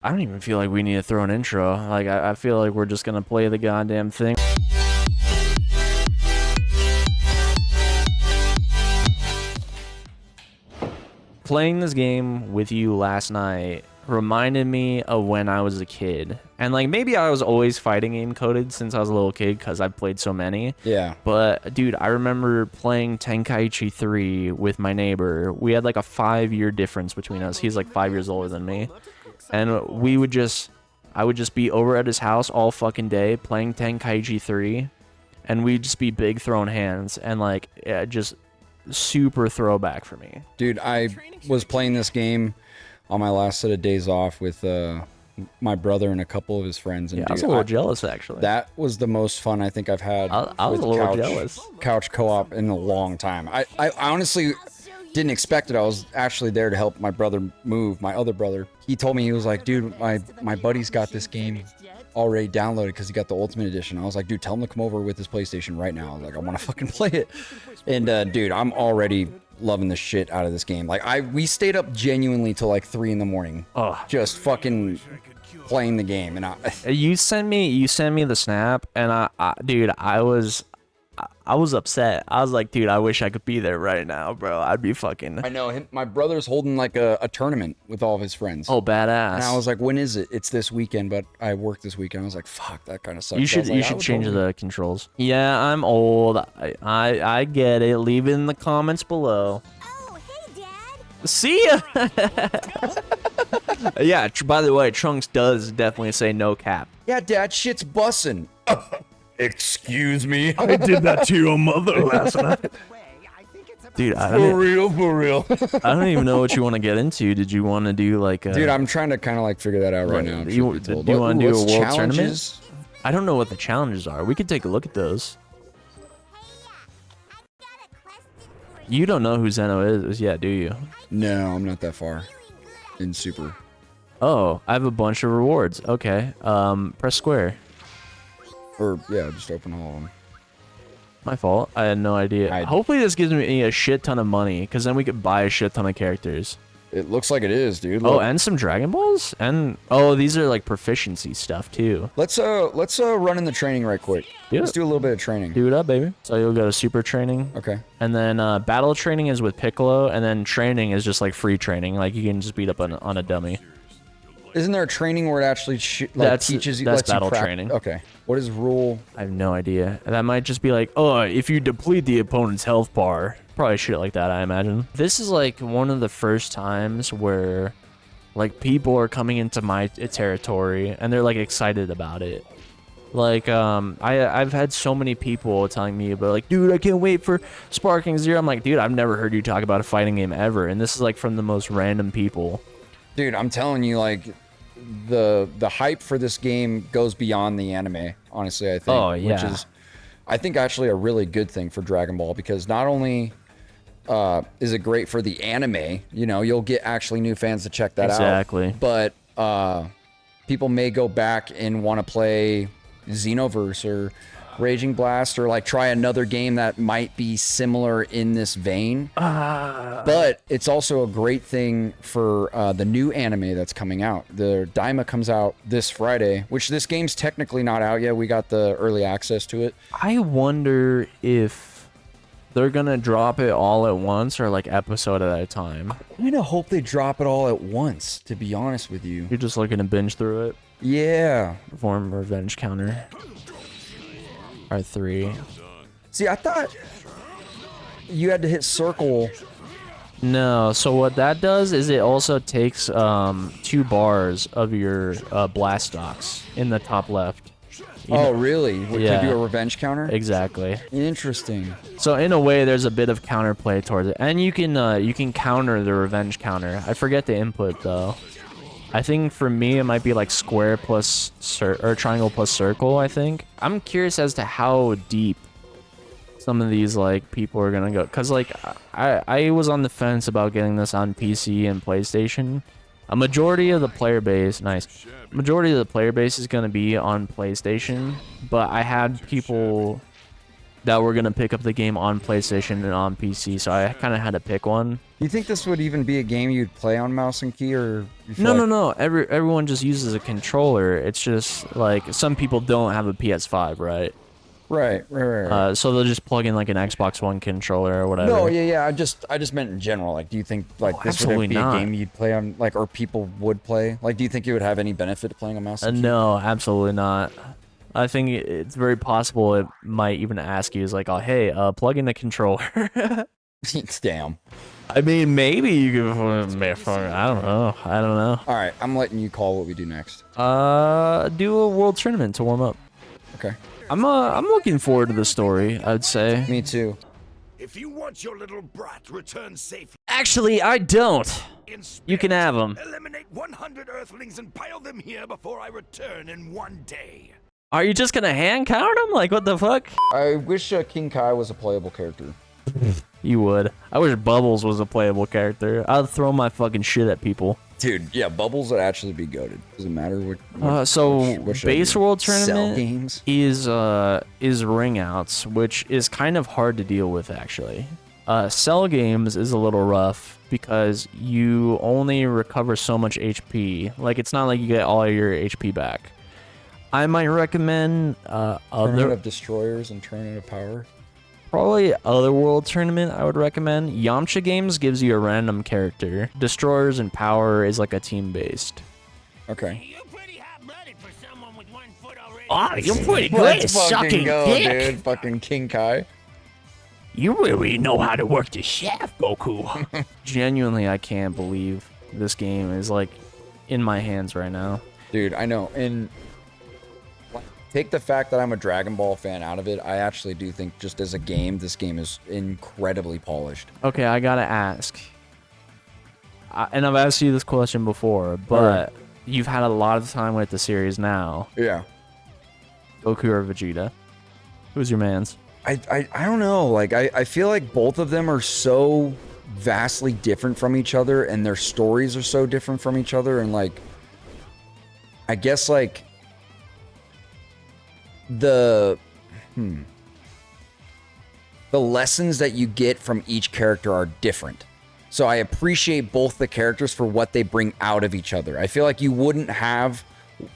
I don't even feel like we need to throw an intro. Like, I feel like we're just gonna play the goddamn thing. Playing this game with you last night reminded me of when I was a kid. And, like, maybe I was always fighting game coded since I was a little kid because I've played so many. Yeah. But, dude, I remember playing Tenkaichi 3 with my neighbor. We had, like, a 5-year difference between us. He's, like, 5 years older than me. And I would just be over at his house all fucking day playing Tenkaichi 3. And we'd just be big throwing hands. And, like, yeah, just super throwback for me. Dude, I was playing this game on my last set of days off with my brother and a couple of his friends. And Yeah, dude, I was a little jealous, actually. That was the most fun I think I've had. I was with a little jealous. Couch co-op in a long time. I honestly didn't expect it. I was actually there to help my brother move, my other brother. He told me, he was like, dude, my buddy's got this game already downloaded because he got the Ultimate Edition. I was like, dude, tell him to come over with his PlayStation right now. I was like, I want to fucking play it. And dude, I'm already loving the shit out of this game. Like, we stayed up genuinely till like 3 in the morning. Oh, just fucking playing the game. And you sent me the snap, and dude, I was upset. I was like, dude, I wish I could be there right now, bro. I'd be fucking. I know my brother's holding like a tournament with all of his friends. Oh, badass. And I was like, when is it? It's this weekend, but I work this weekend. I was like, fuck, that kind of sucks. You should change the controls. Yeah, I'm old. I get it. Leave it in the comments below. Oh, hey, Dad. See ya. Yeah. By the way, Trunks does definitely say no cap. Yeah, Dad, shit's bussin'. Excuse me. I did that to your mother last night. Dude, For real. I don't even know what you want to get into. Did you want to do like a... Dude, I'm trying to kind of like figure that out right now. Do you want to do a world tournament? I don't know what the challenges are. We could take a look at those. You don't know who Zeno is yet, do you? No, I'm not that far in Super. Oh, I have a bunch of rewards. Okay. Press square. Or, yeah, just open all of them. My fault. I had no idea. Hopefully this gives me a shit ton of money, because then we could buy a shit ton of characters. It looks like it is, dude. Look. Oh, and some Dragon Balls? And oh, these are like proficiency stuff too. Let's run in the training right quick. Let's do a little bit of training. Do it up, baby. So you'll go to super training. Okay. And then battle training is with Piccolo, and then training is just like free training. Like you can just beat up on a dummy. Isn't there a training where it actually teaches you? That's battle training. Okay. What is rule? I have no idea. That might just be like, oh, if you deplete the opponent's health bar. Probably shit like that, I imagine. This is like one of the first times where like people are coming into my territory and they're like excited about it. Like I've had so many people telling me about like, dude, I can't wait for Sparking Zero. I'm like, dude, I've never heard you talk about a fighting game ever, and this is like from the most random people. Dude, I'm telling you, like, the hype for this game goes beyond the anime, honestly, I think. Oh, yeah. Which is, I think, actually a really good thing for Dragon Ball, because not only is it great for the anime, you know, you'll get actually new fans to check that out. Exactly. But people may go back and want to play Xenoverse or Raging Blast, or like try another game that might be similar in this vein. But it's also a great thing for the new anime that's coming out. The Daima comes out this Friday, which this game's technically not out yet. We got the early access to it. I wonder if they're gonna drop it all at once or like episode at a time. I kind of hope they drop it all at once, to be honest with you. You're just looking to binge through it. Yeah. Perform revenge counter. R3. See, I thought you had to hit circle. No, so what that does is it also takes 2 bars of your blast stocks in the top left. Oh, really? Yeah. Could do a revenge counter? Exactly. Interesting. So in a way, there's a bit of counterplay towards it, and you can counter the revenge counter. I forget the input though. I think for me it might be like square plus or triangle plus circle. I think I'm curious as to how deep some of these like people are gonna go, because like I was on the fence about getting this on PC and PlayStation. A majority of the player base, majority of the player base is gonna be on PlayStation, but I had people that were gonna pick up the game on PlayStation and on PC, so I kind of had to pick one. Do you think this would even be a game you'd play on mouse and key, or you feel No. Everyone just uses a controller. It's just like some people don't have a PS5, right? Right. So they'll just plug in like an Xbox One controller or whatever. No, yeah. I just meant in general. Like, do you think like this would absolutely be not. a game you'd play on, like, or people would play? Like, do you think it would have any benefit to playing on mouse and key? No, absolutely not. I think it's very possible it might even ask you, is like, oh, hey, plug in the controller. Damn. I mean, maybe you could. I don't know. All right, I'm letting you call what we do next. Do a world tournament to warm up. Okay. I'm looking forward to the story, I'd say. Me too. If you want your little brat returned safely, Actually, I don't. You can have them. eliminate 100 Earthlings and pile them here before I return in 1 day. Are you just gonna hand count them? Like, what the fuck? I wish King Kai was a playable character. You would. I wish Bubbles was a playable character. I'd throw my fucking shit at people. Dude, yeah, Bubbles would actually be goated. Doesn't matter what. So what should I base do? world Cell tournament games. is ring outs, which is kind of hard to deal with actually. Cell games is a little rough because you only recover so much HP. Like, it's not like you get all your HP back. I might recommend Tournament of Destroyers and Tournament of Power. probably Otherworld tournament. I would recommend. Yamcha Games gives you a random character. Destroyers and Power is like a team based. Okay. You're pretty hot-blooded for someone with 1 foot already. Oh, you're pretty good Let's at fucking sucking go, dick. dude. Fucking King Kai. You really know how to work the shaft, Goku. Genuinely, I can't believe this game is like in my hands right now. Dude, I know. And take the fact that I'm a Dragon Ball fan out of it, I actually do think just as a game, this game is incredibly polished. Okay, I gotta ask. And I've asked you this question before, but Alright. you've had a lot of time with the series now. Yeah. Goku or Vegeta? Who's your man's? I don't know. Like, I feel like both of them are so vastly different from each other, and their stories are so different from each other, and like, I guess like the lessons that you get from each character are different. So I appreciate both the characters for what they bring out of each other. I feel like you wouldn't have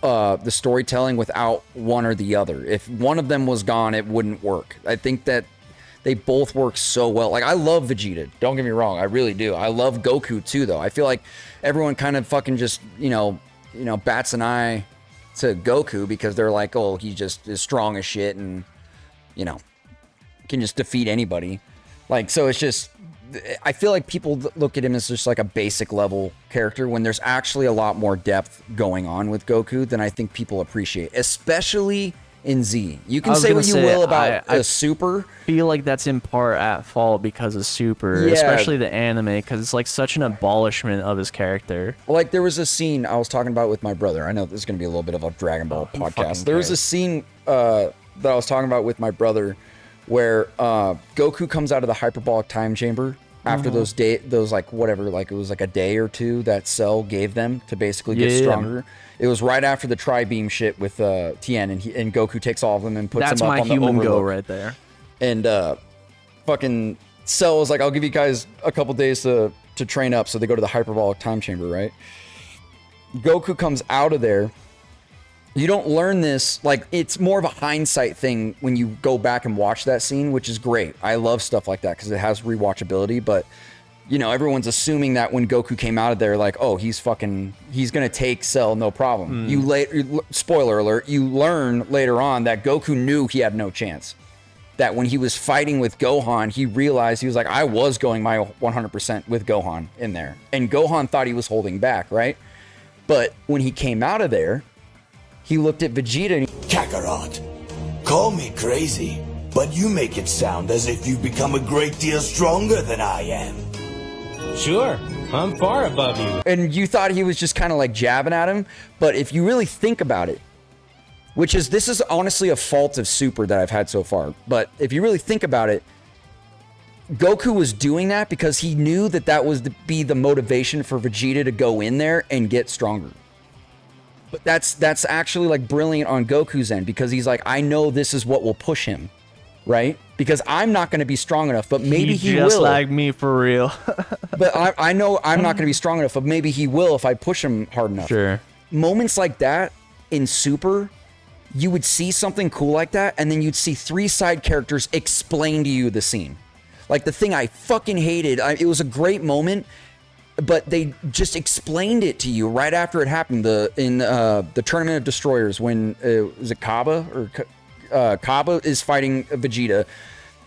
the storytelling without one or the other. If one of them was gone, it wouldn't work. I think that they both work so well. Like, I love Vegeta. Don't get me wrong. I really do. I love Goku too, though. I feel like everyone kind of fucking just, you know, bats an eye to Goku because they're like, oh, he just is strong as shit and, you know, can just defeat anybody. Like, so it's just, I feel like people look at him as just like a basic level character when there's actually a lot more depth going on with Goku than I think people appreciate, especially in Z. You can say what you will about the Super. Feel like that's in part at fault because of Super, Yeah. especially the anime, because it's like such an abolishment of his character. Like, there was a scene I was talking about with my brother. I know this is going to be a little bit of a Dragon Ball podcast. There was a scene that I was talking about with my brother where Goku comes out of the hyperbolic time chamber after those like whatever, like it was like a day or two that Cell gave them to basically get stronger. It was right after the tri-beam shit with Tien, and Goku takes all of them and puts That's them up my on the human go Overlook. right there. And fucking Cell was like, I'll give you guys a couple days to train up. So they go to the hyperbolic time chamber, right? Goku comes out of there. You don't learn this, like, it's more of a hindsight thing when you go back and watch that scene, which is great. I love stuff like that because it has rewatchability, but, you know, everyone's assuming that when Goku came out of there, like, oh, he's gonna take Cell, no problem. Spoiler alert, you learn later on that Goku knew he had no chance. That when he was fighting with Gohan, he realized, he was like, I was going my 100% with Gohan in there. And Gohan thought he was holding back, right? But when he came out of there, he looked at Vegeta and Kakarot, call me crazy, but you make it sound as if you've become a great deal stronger than I am. Sure, I'm far above you. and you thought he was just kind of like jabbing at him. But if you really think about it, this is honestly a fault of Super that I've had so far. But if you really think about it, Goku was doing that because he knew that that was be the motivation for Vegeta to go in there and get stronger. But that's actually like brilliant on Goku's end because he's like, I know this is what will push him, right? because I'm not going to be strong enough, but maybe he just will. like me for real. But I know I'm not going to be strong enough, but maybe he will if I push him hard enough. Sure. Moments like that in Super, you would see something cool like that, and then you'd see 3 side characters explain to you the scene. Like the thing I fucking hated, it was a great moment, but they just explained it to you right after it happened. In the Tournament of Destroyers, when was it Kaba or Kaba is fighting Vegeta,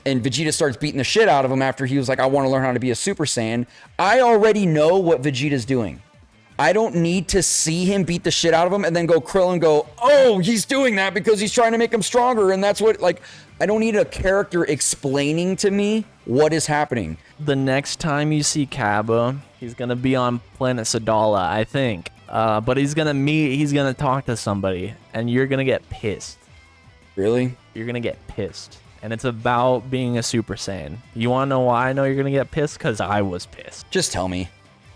and Vegeta starts beating the shit out of him after he was like, I want to learn how to be a Super Saiyan. I already know what Vegeta's doing. I don't need to see him beat the shit out of him and then go Krillin go, oh, he's doing that because he's trying to make him stronger. And that's what, like, I don't need a character explaining to me what is happening. The next time you see Kaba, he's going to be on planet Sadala, I think. But he's going to talk to somebody, and you're going to get pissed. Really? You're going to get pissed. And it's about being a Super Saiyan. You want to know why I know you're going to get pissed? Because I was pissed. Just tell me.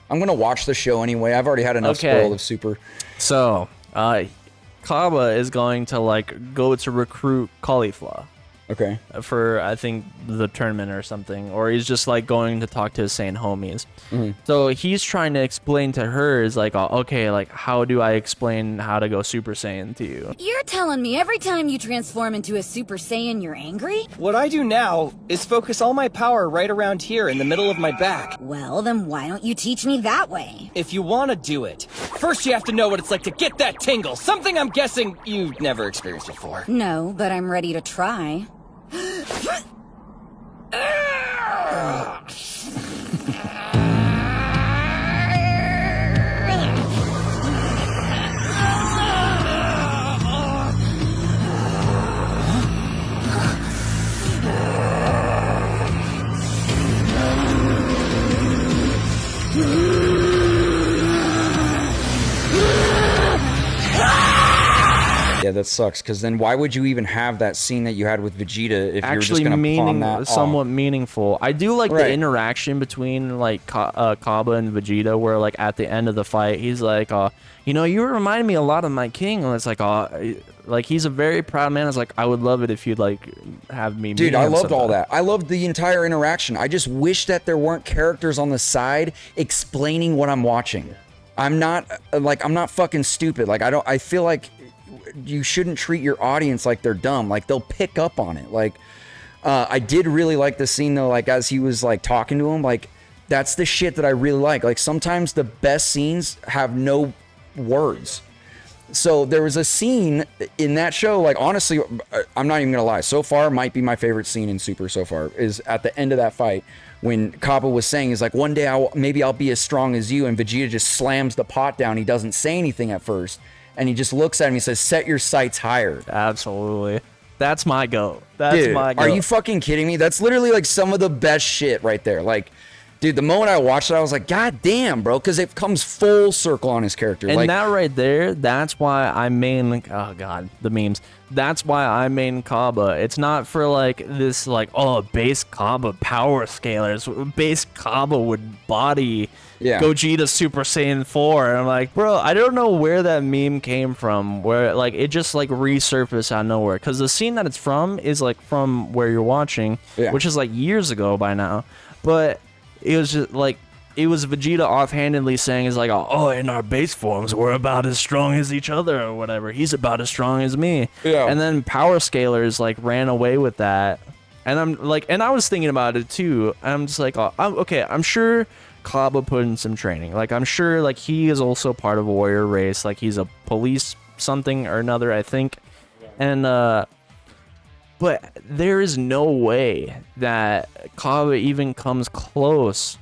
I'm going to watch the show anyway. I've already had enough spoiled of Super. So, Kaba is going to, like, go to recruit Caulifla. Okay. For, I think, the tournament or something. Or he's just, like, going to talk to his Saiyan homies. Mm-hmm. So he's trying to explain to her, is like, okay, like, how do I explain how to go Super Saiyan to you? You're telling me every time you transform into a Super Saiyan, you're angry? What I do now is focus all my power right around here in the middle of my back. Well, then why don't you teach me that way? If you want to do it, first you have to know what it's like to get that tingle. Something I'm guessing you've never experienced before. No, but I'm ready to try. Yeah, that sucks. Because then why would you even have that scene that you had with Vegeta if you're just Actually, going to pawn that somewhat off? meaningful. I do like the interaction between like Kaba and Vegeta, where like at the end of the fight, he's like, you know, you remind me a lot of my king. And it's like he's a very proud man. It's like, I would love it if you'd like have me. Dude, I loved all that. I loved the entire interaction. I just wish that there weren't characters on the side explaining what I'm watching. I'm not fucking stupid. Like I feel like you shouldn't treat your audience like they're dumb. Like they'll pick up on it. Like I did really like the scene though, like as he was like talking to him, like that's the shit that I really like. Like sometimes the best scenes have no words. So there was a scene in that show, like honestly, I'm not even gonna lie, so far might be my favorite scene in Super so far, is at the end of that fight when Kaba was saying, is like, one day maybe I'll be as strong as you, and Vegeta just slams the pot down. He doesn't say anything at first. And he just looks at him. He says, "Set your sights higher." Absolutely, that's my go. That's dude, my go. Are you fucking kidding me? That's literally like some of the best shit right there. Like, dude, the moment I watched it, I was like, God damn, bro, because it comes full circle on his character. And like, that right there, that's why I main. Oh god, the memes. That's why I main Kaba. It's not for like this, like, oh, base Kaba power scalers. Base Kaba would body. Yeah. Gogeta Super Saiyan 4, and I'm like, bro, I don't know where that meme came from, where like it just like resurfaced out of nowhere, because the scene that it's from is like from where you're watching, which is like years ago by now, but it was just like, it was Vegeta offhandedly saying, is like, oh, in our base forms we're about as strong as each other or whatever, he's about as strong as me, and then power scalers like ran away with that, and I'm like, and I was thinking about it too, I'm just like, I'm sure Kaba put in some training. Like, I'm sure, like, he is also part of a warrior race. Like, he's a police something or another, I think. And, but there is no way that Kaba even comes close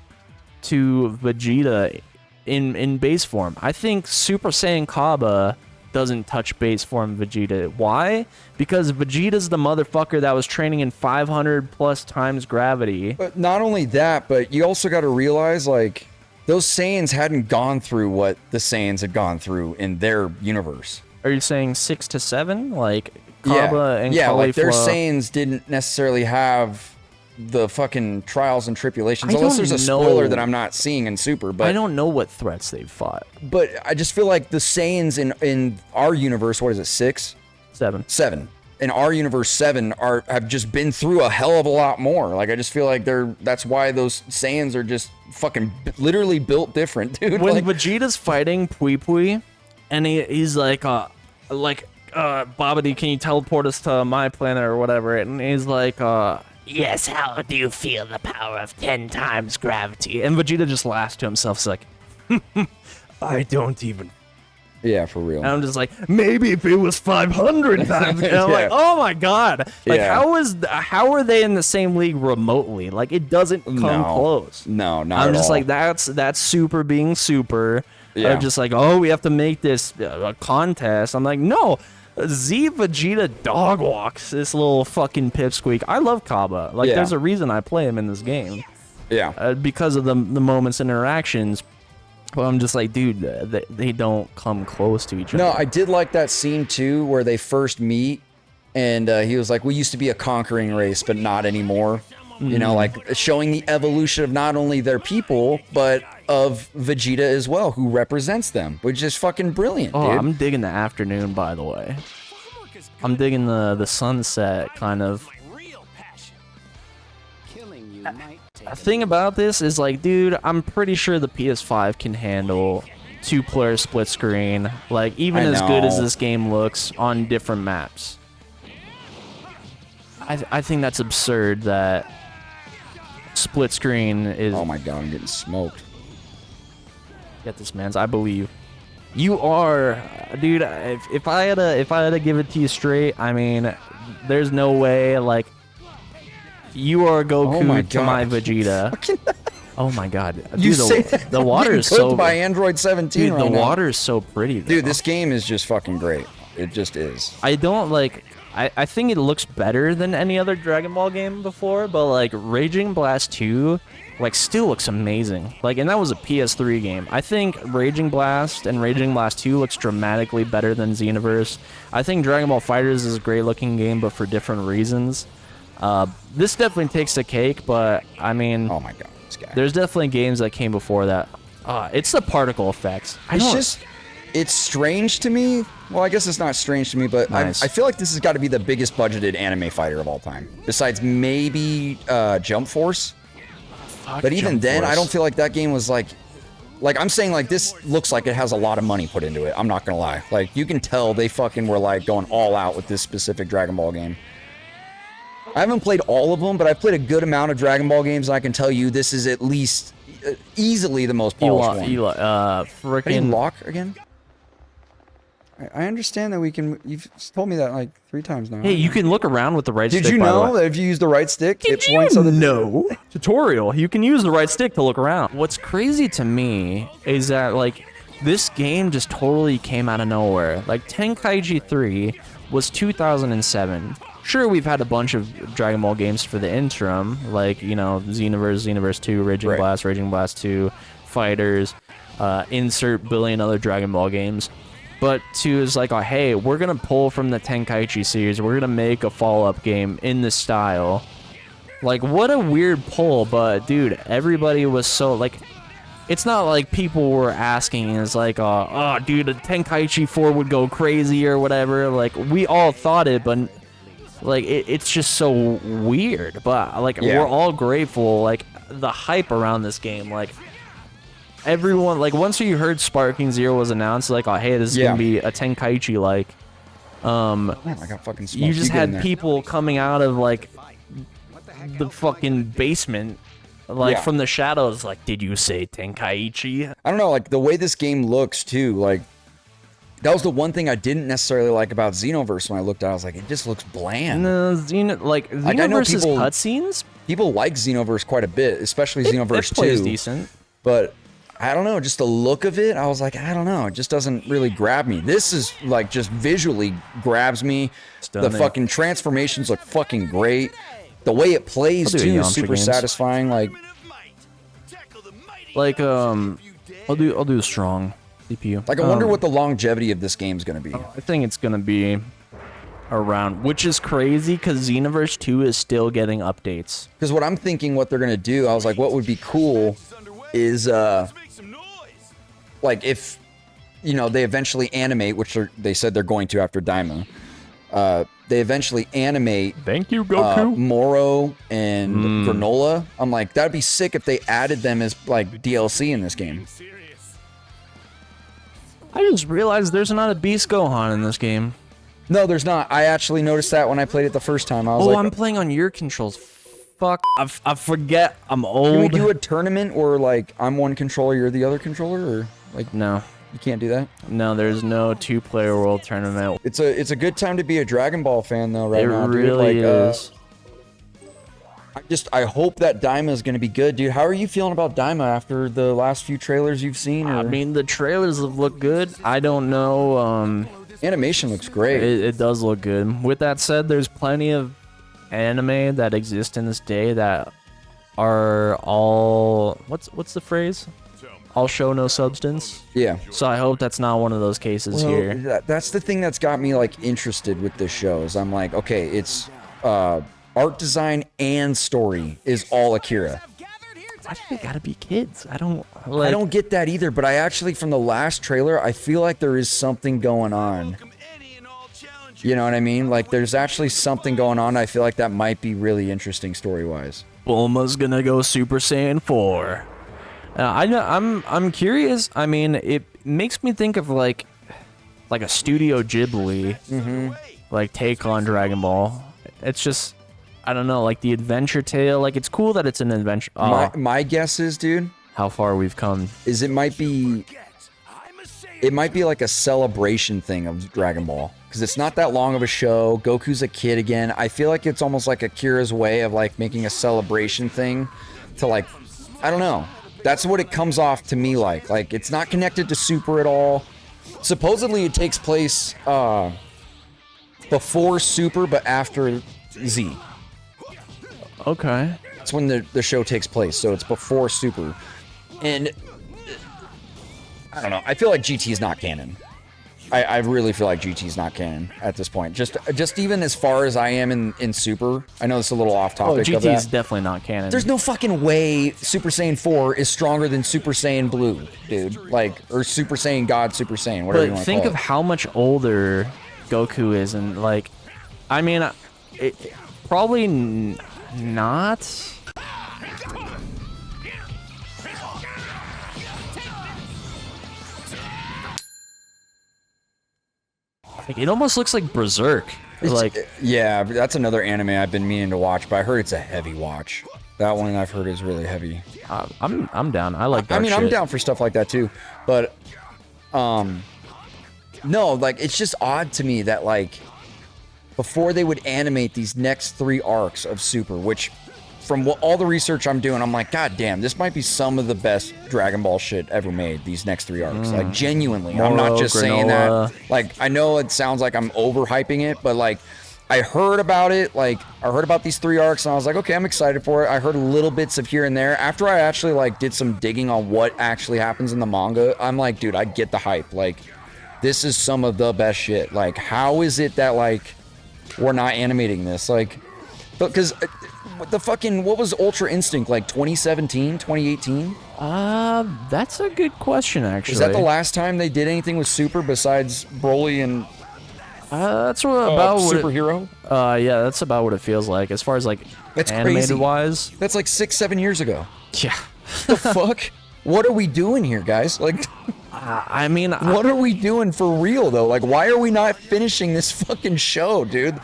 to Vegeta in base form. I think Super Saiyan Kaba doesn't touch base form Vegeta. Why? Because Vegeta's the motherfucker that was training in 500 plus times gravity. But not only that, but you also got to realize, like, those Saiyans hadn't gone through what the Saiyans had gone through in their universe. Are you saying 6 to 7? Like, Kaba and Caulifla, like their Caulifla. Saiyans didn't necessarily have the fucking trials and tribulations, unless there's a spoiler that I'm not seeing in Super. But I don't know what threats they've fought. But I just feel like the Saiyans in our universe, what is it, 6? 7. 7. in our universe 7 have just been through a hell of a lot more. Like I just feel like that's why those Saiyans are just fucking literally built different, dude. When like, Vegeta's fighting Pui Pui, and he's like Babidi, can you teleport us to my planet or whatever? And he's like, yes, how do you feel the power of 10 times gravity? And Vegeta just laughs to himself. He's like, I don't even. yeah, for real. and I'm just like, Maybe if it was 500 times. and I'm like, oh my god, like Yeah. how are they in the same league remotely? Like it doesn't come close. No, not I'm at just all. like that's super being super. Yeah. I'm just like, oh, we have to make this a contest. I'm like, no. Z Vegeta dog walks this little fucking pipsqueak. I love Kaba. Like, Yeah. there's a reason I play him in this game. Yeah. Because of the moments and interactions. But I'm just like, dude, they don't come close to each other. No, I did like that scene too where they first meet and he was like, we used to be a conquering race, but not anymore. You know, like showing the evolution of not only their people, but of Vegeta as well, who represents them, which is fucking brilliant, Oh, dude. I'm digging the afternoon, by the way. I'm digging the sunset kind of. The thing about this is like, dude, I'm pretty sure the PS5 can handle 2-player split screen, like even I as good as know. this game looks on different maps. I think that's absurd that split screen is. Oh my god, I'm getting smoked. Get this, man's. I believe you are, dude. If I had to give it to you straight, I mean, there's no way. Like, you are Goku Oh my to my God. Vegeta. Oh my god, dude, You the, say the water is cooked so. by Android 17 Dude, right the now. water is so pretty. Though. Dude, this game is just fucking great. It just is. I don't like. I think it looks better than any other Dragon Ball game before, but like Raging Blast 2, like still looks amazing. Like, and that was a PS3 game. I think Raging Blast and Raging Blast 2 looks dramatically better than Xenoverse. I think Dragon Ball FighterZ is a great looking game, but for different reasons. This definitely takes the cake, but I mean, Oh my god, this guy. there's definitely games that came before that. It's the particle effects. It's strange to me. Well, I guess it's not strange to me, but Nice. I feel like this has got to be the biggest budgeted anime fighter of all time. Besides maybe Jump Force. But even Jump then, I Force. don't feel like that game was like I'm saying like this looks like it has a lot of money put into it. I'm not gonna lie. Like you can tell they fucking were like going all out with this specific Dragon Ball game. I haven't played all of them, but I've played a good amount of Dragon Ball games, and I can tell you this is at least easily the most polished one. How do you Freaking lock again? I understand that we can. You've told me that like 3 times now. Hey, you can look around with the right Did stick. you by the know way. that if you use the right stick, Did it points on the no tutorial? You can use the right stick to look around. What's crazy to me is that like this game just totally came out of nowhere. Like Tenkaichi 3 was 2007. Sure, we've had a bunch of Dragon Ball games for the interim, like, you know, Xenoverse, Xenoverse 2, Raging Right. Blast, Raging Blast 2, Fighters, insert billion other Dragon Ball games. But to is like, oh, hey, we're gonna pull from the Tenkaichi series. We're gonna make a follow-up game in this style. Like, what a weird pull, but dude, everybody was so like. It's not like people were asking. It's like, oh, dude, a Tenkaichi 4 would go crazy or whatever. Like, we all thought it, but like, it's just so weird. But like, Yeah. we're all grateful. Like, the hype around this game, like. Everyone, like, once you heard Sparking Zero was announced, like, oh, hey, this is Yeah. gonna be a Tenkaichi, like, Man, I got fucking smoked. you just get in had there. people coming out of, like, the fucking basement, like, Yeah. from the shadows, like, did you say Tenkaichi? I don't know, like the way this game looks too. Like that was the one thing I didn't necessarily like about Xenoverse when I looked at it. I was like, it just looks bland. No, Like, I know Xenoverse's people- cutscenes? People like Xenoverse quite a bit, especially Xenoverse It plays 2. decent. But I don't know, just the look of it, I was like, I don't know, it just doesn't really grab me. This is like just visually grabs me. Stunning. The fucking transformations look fucking great. The way it plays I'll do a too is Yamcha super games. satisfying. Like, I'll do a strong CPU. I wonder what the longevity of this game's gonna be. I think it's gonna be around, which is crazy because Xenoverse 2 is still getting updates. Because what I'm thinking, what they're gonna do, I was like, what would be cool is like if you know they eventually animate, which they said they're going to after Daima. they eventually animate Thank you, Goku. Moro and Granola. I'm like, that'd be sick if they added them as like DLC in this game. I just realized there's not a Beast Gohan in this game. No, there's not. I actually noticed that when I played it the first time. I was like, I'm playing on your controls. Fuck, I forget I'm old. can we do a tournament or like I'm one controller, you're the other controller, or like No. you can't do that? No, there's no 2-player world tournament. It's a good time to be a Dragon Ball fan though right It now, dude. really is. I hope that Daima is going to be good, dude. How are you feeling about Daima after the last few trailers you've seen? I mean, the trailers have looked good. I don't know. Animation looks great. It does look good. With that said, there's plenty of anime that exist in this day that are all what's the phrase? All show no substance. Yeah. So I hope that's not one of those cases here. That's the thing that's got me like interested with this show. Is I'm like, okay, it's art design and story is all Akira. Why do they gotta be kids? I don't get that either, but I actually, from the last trailer, I feel like there is something going on. You know what I mean? Like, there's actually something going on. I feel like that might be really interesting story-wise. Bulma's gonna go Super Saiyan 4. I'm curious. I mean, it makes me think of like a Studio Ghibli like take on Dragon Ball. It's just, I don't know, like the adventure tale. Like, it's cool that it's an adventure. My guess is, dude, how far we've come is it might be like a celebration thing of Dragon Ball, because it's not that long of a show. Goku's a kid again. I feel like it's almost like Akira's way of like making a celebration thing to like, I don't know. That's what it comes off to me like. Like, it's not connected to Super at all. Supposedly it takes place before Super but after Z. Okay. That's when the show takes place, so it's before Super. And I don't know. I feel like GT is not canon. I really feel like GT is not canon at this point. Just even as far as I am in Super. I know it's a little off topic. GT of that. is definitely not canon. There's no fucking way Super Saiyan 4 is stronger than Super Saiyan Blue, dude. Like, or Super Saiyan God, Super Saiyan, whatever you But want to think call of it. how much older Goku is, and like, I mean, probably not. Like, it almost looks like Berserk. Like, yeah, that's another anime I've been meaning to watch, but I heard it's a heavy watch. That one I've heard is really heavy. I'm down. I like that. I mean, I'm shit. down for stuff like that too, but no, like, it's just odd to me that like before they would animate these next 3 arcs of Super, which from all the research I'm doing, I'm like, god damn, this might be some of the best Dragon Ball shit ever made, these next 3 arcs. Like, genuinely. I'm not just saying that. Like, I know it sounds like I'm overhyping it, but like, I heard about it. Like, I heard about these 3 arcs, and I was like, okay, I'm excited for it. I heard little bits of here and there. After I actually like did some digging on what actually happens in the manga, I'm like, dude, I get the hype. Like, this is some of the best shit. Like, how is it that like we're not animating this? Like, because what was Ultra Instinct, like 2017, 2018? That's a good question, actually. Is that the last time they did anything with Super besides Broly and that's what about Superhero? Yeah, that's about what it feels like as far as like That's animated crazy. wise. That's like 6-7 years ago. Yeah. The fuck? What are we doing here, guys? Like, I mean, what are we doing for real though? Like, why are we not finishing this fucking show, dude?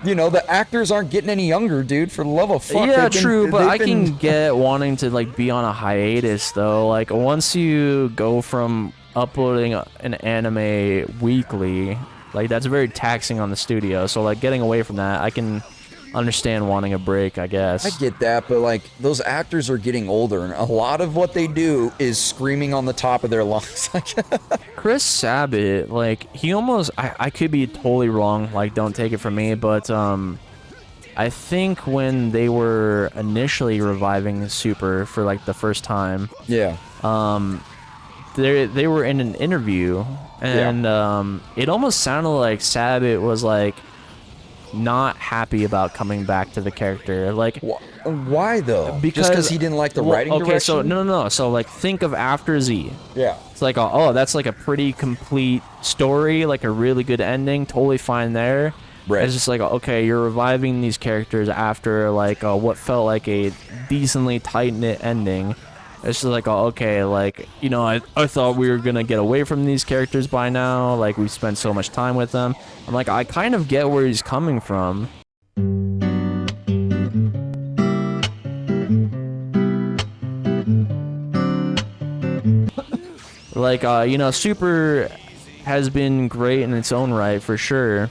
You know, the actors aren't getting any younger, dude. For the love of fuck. Yeah, true, but I can get wanting to like be on a hiatus though. Like, once you go from uploading an anime weekly, like, that's very taxing on the studio. So like, getting away from that, I can understand wanting a break, I guess. I get that, but like, those actors are getting older, and a lot of what they do is screaming on the top of their lungs. Chris Sabat, like, he almost, I could be totally wrong, like, don't take it from me, but I think when they were initially reviving Super for like the first time, yeah, they were in an interview, and it almost sounded like Sabat was like not happy about coming back to the character. Like, why though? Because just because he didn't like the writing okay, direction? so no. So like, think of After Z. Yeah. It's like, oh, that's like a pretty complete story, like a really good ending, totally fine there. Right. It's just like, okay, you're reviving these characters after like what felt like a decently tight-knit ending. It's just like, okay, like, you know, I thought we were gonna get away from these characters by now. Like, we've spent so much time with them. I'm like, I kind of get where he's coming from. Like, you know, Super has been great in its own right, for sure.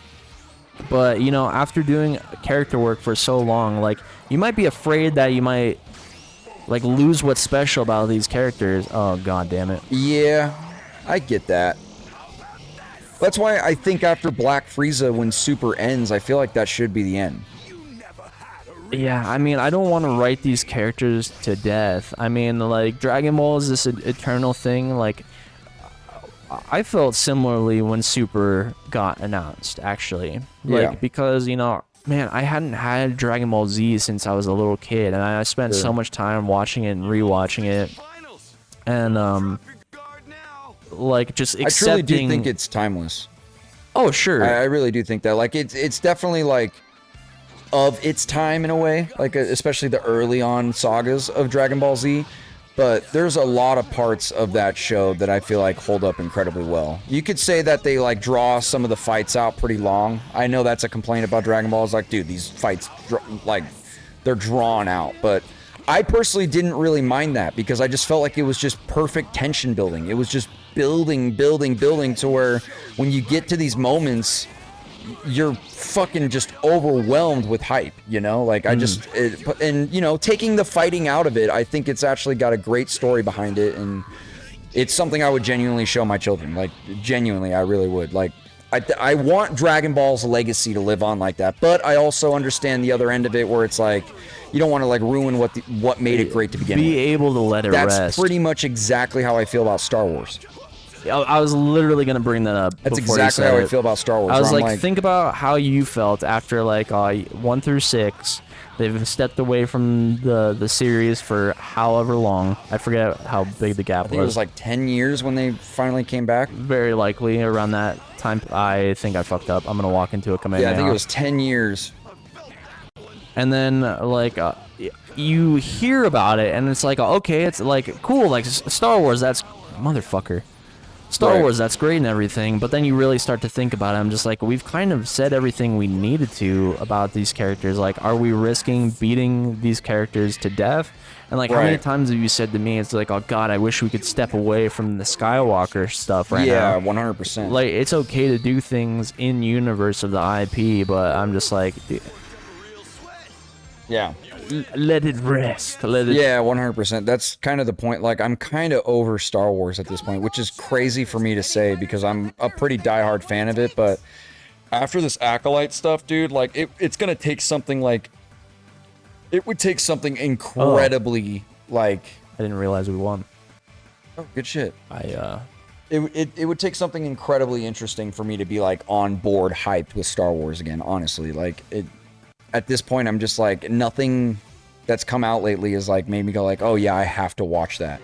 But, you know, after doing character work for so long, like, you might be afraid that you might, like, lose what's special about these characters. Oh, god damn it. Yeah, I get that. That's why I think after Black Frieza, when Super ends, I feel like that should be the end. Yeah, I mean, I don't want to write these characters to death. I mean, like, Dragon Ball is this eternal thing. Like, I felt similarly when Super got announced, actually. Like, Yeah. because, you know, man, I hadn't had Dragon Ball Z since I was a little kid, and I spent so much time watching it and rewatching it. And, like, just accepting... I truly do think it's timeless. Oh, sure. I really do think that. Like, it's definitely, like, of its time in a way. Like, especially the early on sagas of Dragon Ball Z. But there's a lot of parts of that show that I feel like hold up incredibly well. You could say that they, like, draw some of the fights out pretty long. I know that's a complaint about Dragon Ball. It's like, dude, these fights, like, they're drawn out. But I personally didn't really mind that because I just felt like it was just perfect tension building. It was just building to where when you get to these moments, you're fucking just overwhelmed with hype, you know? Like, and, you know, taking the fighting out of it, I think it's actually got a great story behind it, and it's something I would genuinely show my children. Like, genuinely, I really would. Like, I want Dragon Ball's legacy to live on like that, but I also understand the other end of it where it's like, you don't want to, like, ruin what made it great to begin with. Be able to let it rest. That's pretty much exactly how I feel about Star Wars. I was literally gonna bring that up. That's exactly how I feel about Star Wars. I was like, think about how you felt after like 1 through 6. They've stepped away from the series for however long. I forget how big the gap I think it was like 10 years when they finally came back. Very likely around that time. I think I fucked up. I'm gonna walk into a command. Yeah, I think it was 10 years. And then like you hear about it, and it's like, okay, it's like cool, like Star Wars. That's motherfucker. Star Wars, that's great and everything, but then you really start to think about it. I'm just like, we've kind of said everything we needed to about these characters. Like, are we risking beating these characters to death? And like, how many times have you said to me, it's like, oh god, I wish we could step away from the Skywalker stuff right now. Yeah, 100%. Like, it's okay to do things in universe of the IP, but I'm just like, dude, yeah. Let it rest. Yeah, 100%. That's kind of the point. Like, I'm kind of over Star Wars at this point, which is crazy for me to say because I'm a pretty diehard fan of it. But after this Acolyte stuff, dude, like, it's going to take something like... It would take something incredibly, like... I didn't realize we won. Oh, good shit. It would take something incredibly interesting for me to be, like, on board hyped with Star Wars again, honestly. Like, at this point, I'm just like, nothing that's come out lately is like made me go like, oh yeah, I have to watch that.